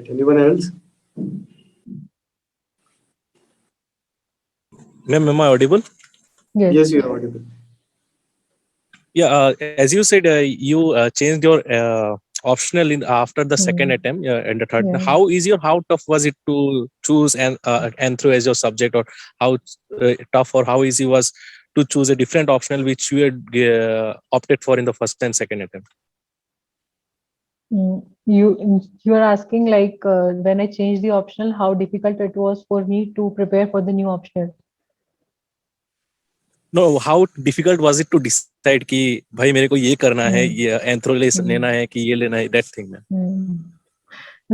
right. Anyone else? Ma'am, am I audible? Yes. Yes, you are audible. Yeah, as you said, you changed your optional in after the second attempt and the third. Yeah. How easy or how tough was it to choose Anthro as your subject, or how tough or how easy was to choose a different optional which you had opted for in the first and second attempt? You are asking like when I changed the optional, how difficult it was for me to prepare for the new optional. No, how difficult was it to decide कि भाई मेरे को ये करना है, ये anthro लेना है कि ये लेना है, that thing?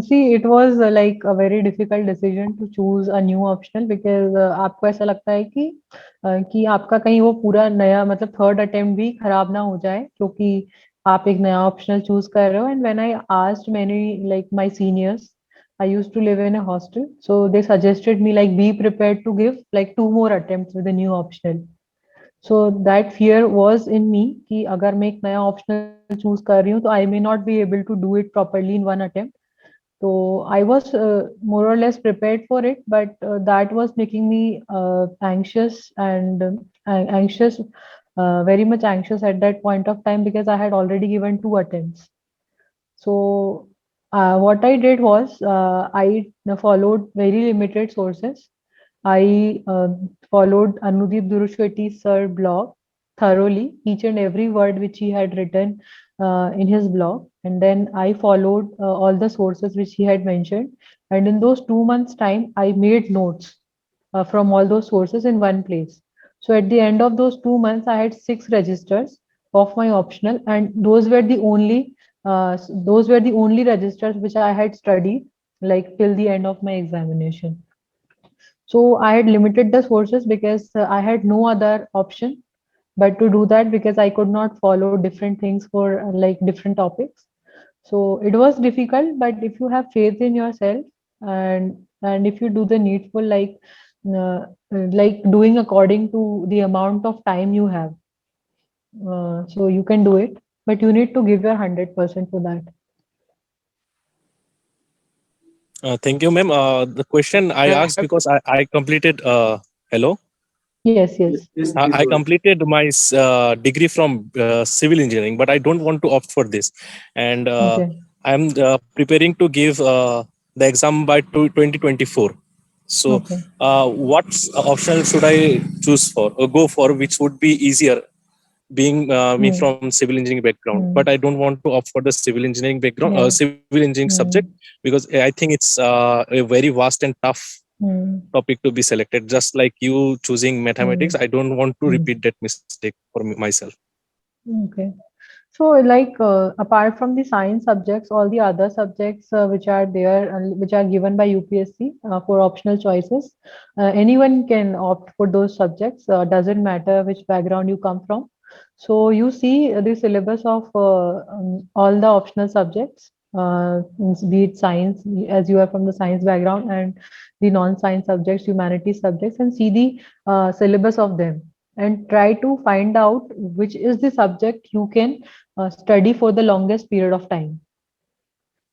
See, it was like a very difficult decision to choose a new optional because आपको ऐसा लगता है कि आपका कहीं वो पूरा नया मतलब थर्ड अटेम्प्ट भी खराब ना हो जाए क्योंकि आप एक नया ऑप्शनल चूज कर रहे हो. And when I asked many like my seniors, I used to live in a hostel, so they suggested me like be prepared to give like 2 more attempts with the new optional. So that fear was in me कि अगर मैं एक नया optional choose कर रही हूँ तो I may not be able to do it properly in one attempt. So I was more or less prepared for it, but that was making me anxious and very much anxious at that point of time because I had already given 2 attempts. So what I did was I followed very limited sources. I followed 𝗪𝗵Ｐ𝘁 sir blog thoroughly, each and every word which he had written in his blog, and then I followed all the sources which he had mentioned. And in those 2 months' time, I made notes from all those sources in one place. So at the end of those 2 months, I had 6 registers of my optional, and those were the only registers which I had studied like till the end of my examination. So I had limited the sources because I had no other option but to do that because I could not follow different things for like different topics. So it was difficult, but if you have faith in yourself and if you do the needful, like doing according to the amount of time you have, so you can do it, but you need to give your 100% for that. Thank you, ma'am. The question I asked because I completed. Hello. Yes. Yes, please I go ahead. completed my degree from civil engineering, but I don't want to opt for this, and Okay. I'm preparing to give the exam by 2024. So, Okay. what option should I choose for or go for, which would be easier? Being me from civil engineering background, but I don't want to opt for the civil engineering background, Yeah. civil engineering subject, because I think it's a very vast and tough topic to be selected. Just like you choosing mathematics, I don't want to repeat that mistake for myself. Okay. So like apart from the science subjects, all the other subjects which are there, which are given by UPSC for optional choices, anyone can opt for those subjects. Doesn't matter which background you come from. So you see the syllabus of all the optional subjects, be it science, as you are from the science background, and the non-science subjects, humanities subjects, and see the syllabus of them and try to find out which is the subject you can study for the longest period of time,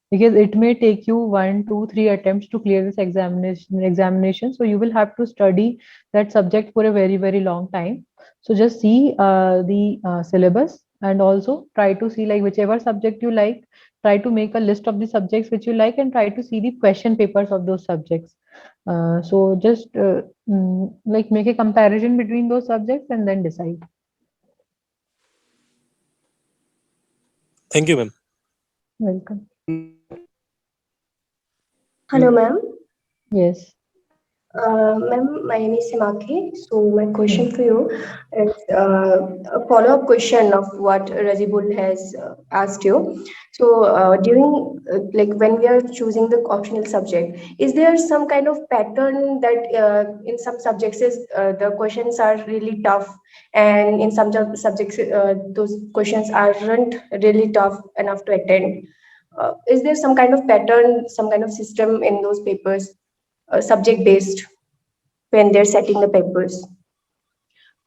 because it may take you 1, 2, 3 attempts to clear this examination. So you will have to study that subject for a very, very long time. So just see the syllabus and also try to see like whichever subject you like, try to make a list of the subjects which you like and try to see the question papers of those subjects. So just like make a comparison between those subjects and then decide. Thank you, ma'am. Welcome. Hello, ma'am. Yes. Ma'am, my name is 𝐒𝐜𝐴. So my question for you is a follow-up question of what Razibul has asked you. So during like when we are choosing the optional subject, is there some kind of pattern that in some subjects the questions are really tough, and in some subjects those questions aren't really tough enough to attend? Is there some kind of pattern, some kind of system in those papers? Subject based when they're setting the papers?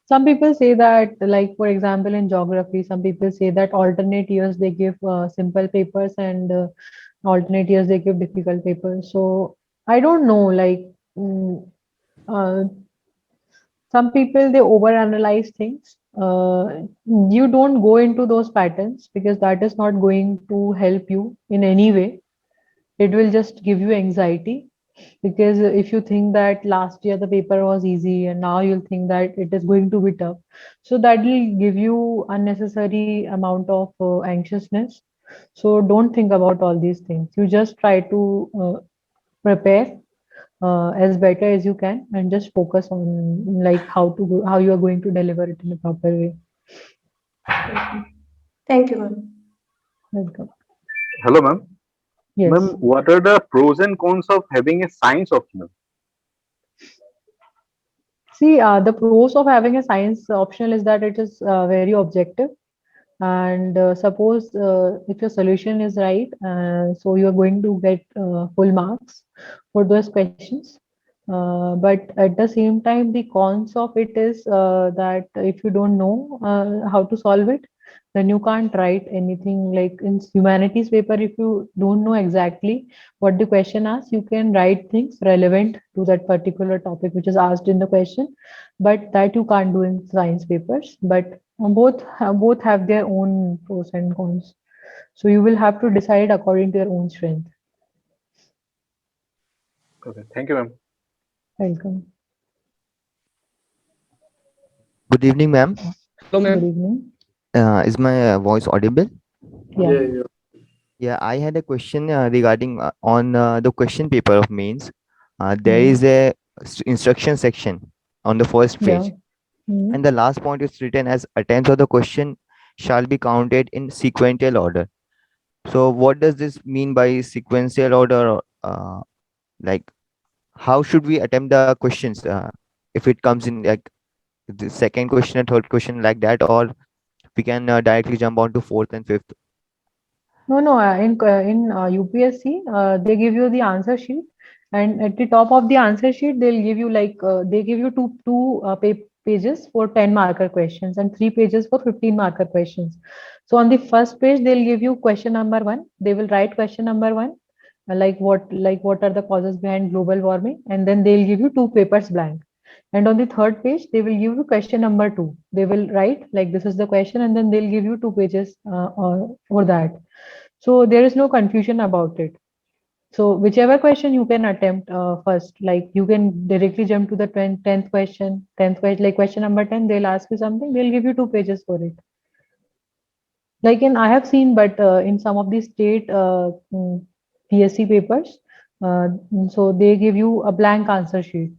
Some people say that, like for example, in geography, some people say that alternate years they give simple papers, and alternate years they give difficult papers. So I don't know, like uh, some people they overanalyze things. You don't go into those patterns because that is not going to help you in any way. It will just give you anxiety, because if you think that last year the paper was easy and now you'll think that it is going to be tough, so that will give you unnecessary amount of anxiousness. So don't think about all these things. You just try to prepare as better as you can and just focus on like how you are going to deliver it in a proper way. Thank you, ma'am. Welcome. Hello, ma'am. Ma'am, Yes. what are the pros and cons of having a science optional? See, the pros of having a science optional is that it is very objective. And suppose if your solution is right, so you are going to get full marks for those questions. But at the same time, the cons of it is that if you don't know how to solve it, then you can't write anything. Like in humanities paper, if you don't know exactly what the question asks, you can write things relevant to that particular topic which is asked in the question, but that you can't do in science papers. But both have their own pros and cons. So you will have to decide according to your own strength. Okay, thank you, ma'am. Welcome. Good evening, ma'am. Hello, Good ma'am. evening. Is my voice audible? Yeah. Yeah, I had a question regarding on the question paper of mains. There is Hmm. a instruction section on the first Yeah. page, Hmm. and the last point is written as attempts of the question shall be counted in sequential order. So, what does this mean by sequential order? Like, how should we attempt the questions if it comes in like the second question and third question like that, or we can directly jump on to fourth and fifth? No. In UPSC, they give you the answer sheet, and at the top of the answer sheet, they'll give you like they give you two pages for 10 marker questions and 3 pages for 15 marker questions. So on the first page, they'll give you question number one. They will write question number one, like what are the causes behind global warming, and then they'll give you two papers blank. And on the third page, they will give you question number two. They will write like this is the question, and then they'll give you 2 pages for that. So there is no confusion about it. So whichever question you can attempt first, like you can directly jump to the 10th question, 10th question, like question number 10, they'll ask you something, they'll give you 2 pages for it. Like I have seen, but in some of the state PSC papers, so they give you a blank answer sheet.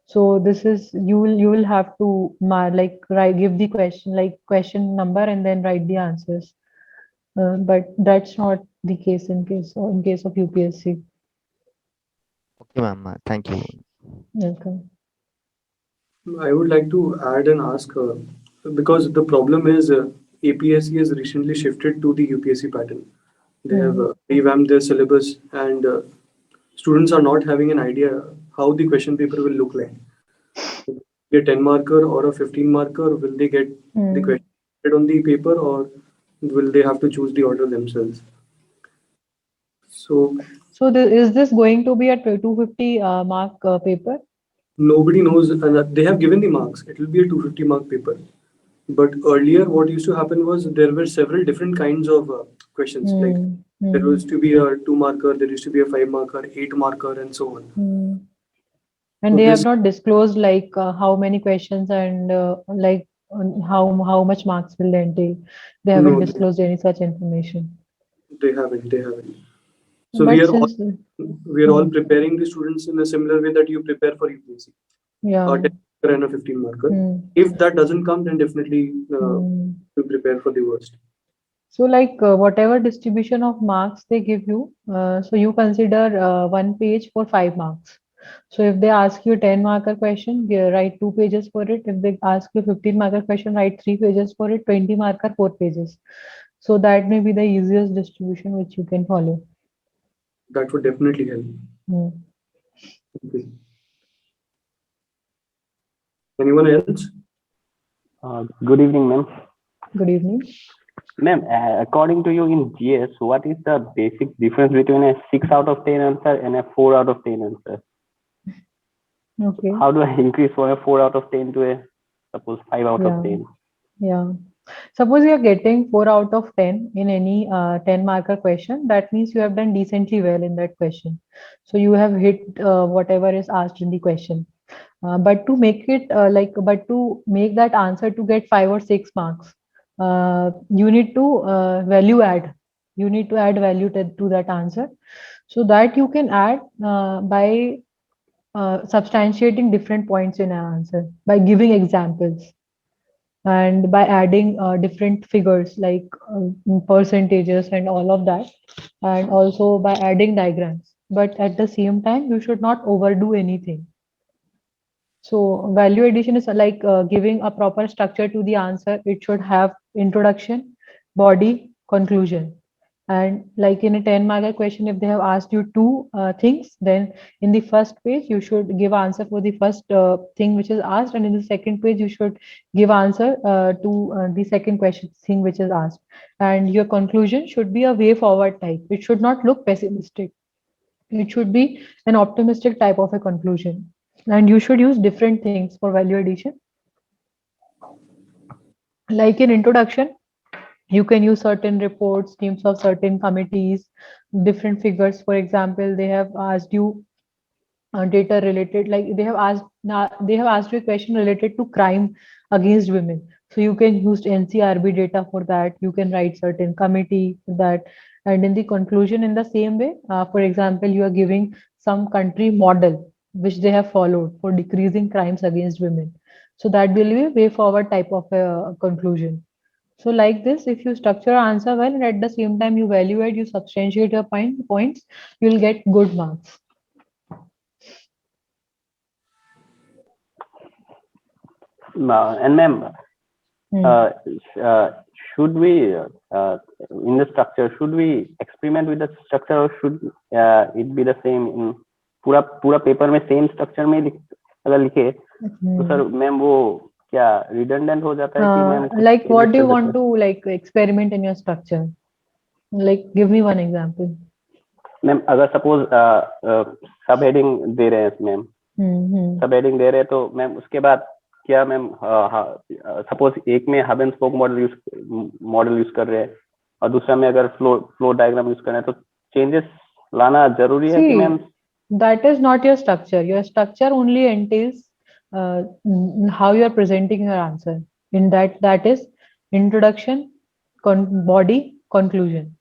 So this is you will have to give the question like question number and then write the answers. But that's not the case in case of UPSC. Okay, ma'am. Thank you. Welcome. I would like to add and ask because the problem is APSC has recently shifted to the UPSC pattern. They have Hmm. revamped their syllabus, and students are not having an idea how the question paper will look like. A 10 marker or a 15 marker, will they get the Hmm. question on the paper, or will they have to choose the order themselves? So So is this going to be a 250 mark paper? nobody knows, and they have given the marks. It will be a 250 mark paper. But earlier, what used to happen was there were several different kinds of questions. Like Hmm. there Hmm. used to be a 2 marker, there used to be a 5 marker, 8 marker, and so on. Hmm. So And they have this not disclosed like how many questions and like how much marks will they entail. They haven't no, disclosed any such information. they haven't. They haven't. So But since we are all hmm, preparing the students in a similar way that you prepare for UPSC, a yeah. 10 marker and a 15 marker. Hmm. If that doesn't come, then definitely Hmm. we prepare for the worst. So like whatever distribution of marks they give you, so you consider one page for 5 marks. So if they ask you 10 marker question, write 2 pages for it. If they ask you 15 marker question, write 3 pages for it. 20 marker 4 pages. So that may be the easiest distribution which you can follow. That would definitely help. Hmm. Okay. Anyone else? Good evening, ma'am. Good evening. Ma'am, according to you in GS, what is the basic difference between a 6 out of 10 answer and a 4 out of 10 answer? Okay. How do I increase from a 4 out of 10 to a suppose 5 out of 10? Yeah. Suppose you are getting 4 out of 10 in any 10 marker question, that means you have done decently well in that question. So you have hit whatever is asked in the question. But to make it but to make that answer to get 5 or 6 marks, you need to value add. You need to add value to that answer. So that you can add by substantiating different points in an answer, by giving examples, and by adding different figures like percentages and all of that, and also by adding diagrams. But at the same time, you should not overdo anything. So value addition is like giving a proper structure to the answer. It should have introduction, body, conclusion. And like in a 10 marker question, if they have asked you two things, then in the first page, you should give answer for the first thing which is asked. And in the second page, you should give answer to the second question thing which is asked. And your conclusion should be a way forward type. It should not look pessimistic. It should be an optimistic type of a conclusion. And you should use different things for value addition. Like in introduction, you can use certain reports, names of certain committees, different figures. For example, they have asked you data related, like they have asked you a question related to crime against women. So you can use NCRB data for that. You can write certain committee for that. And in the conclusion, in the same way, for example, you are giving some country model which they have followed for decreasing crimes against women. So that will be a way forward type of a conclusion. So like this, if you structure answer well and at the same time you evaluate, you substantiate your points, you will get good marks. And ma'am, should we in the structure, should we experiment with the structure or should it be the same in पूरा paper में same structure में अगर लिखे तो sir ma'am वो क्या redundant हो जाता है कि ma'am like what do you want to like experiment in your structure? Like give me one example. Ma'am अगर सपोज सब हेडिंग दे रहे हैं मैम, सब हेडिंग दे रहे हैं तो मैम उसके बाद क्या मैम सपोज एक में hub and spoke model use कर रहे हैं और दूसरा में अगर फ्लो डायग्राम यूज कर रहे हैं तो चेंजेस लाना जरूरी है कि ma'am? That is not your structure. Your structure only entails how you are presenting your answer. In that is introduction, body, conclusion.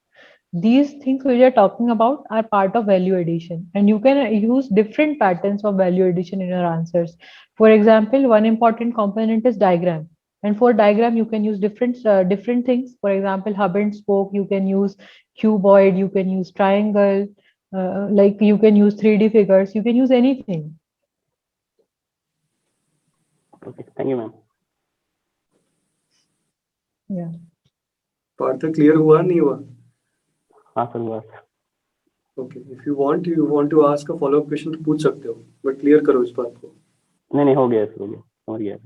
These things we are talking about are part of value addition, and you can use different patterns of value addition in your answers. For example, one important component is diagram, and for diagram you can use different things. For example, hub and spoke, you can use cuboid, you can use triangle, like you can use 3D figures, you can use anything. Okay, thank you ma'am. Yeah. Parth clear हुआ नहीं हुआ? हाँ sir हुआ. Okay, if you want to ask a follow up question तो पूछ सकते हो, but clear करो इस बात को. नहीं हो गया सर, हो गया.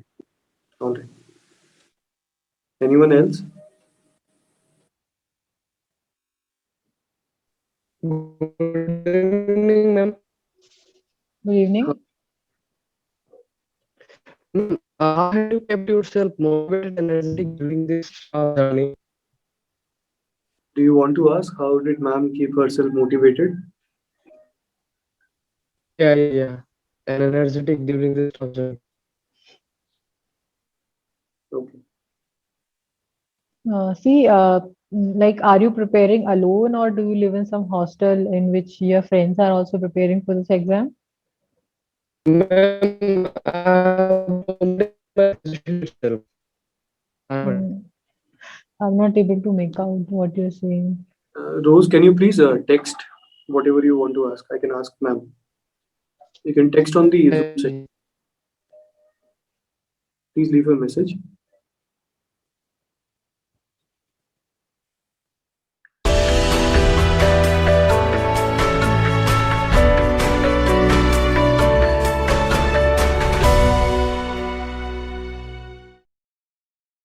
All right. Anyone else? Good evening, ma'am. Good evening. How have you kept yourself motivated and energetic during this journey? Do you want to ask how did ma'am keep herself motivated? Yeah. And energetic during this journey. Okay. Like, are you preparing alone or do you live in some hostel in which your friends are also preparing for this exam? Ma'am, I'm not able to make out what you're saying. Rose, can you please text whatever you want to ask? I can ask ma'am. You can text on the Zoom session. Please leave a message.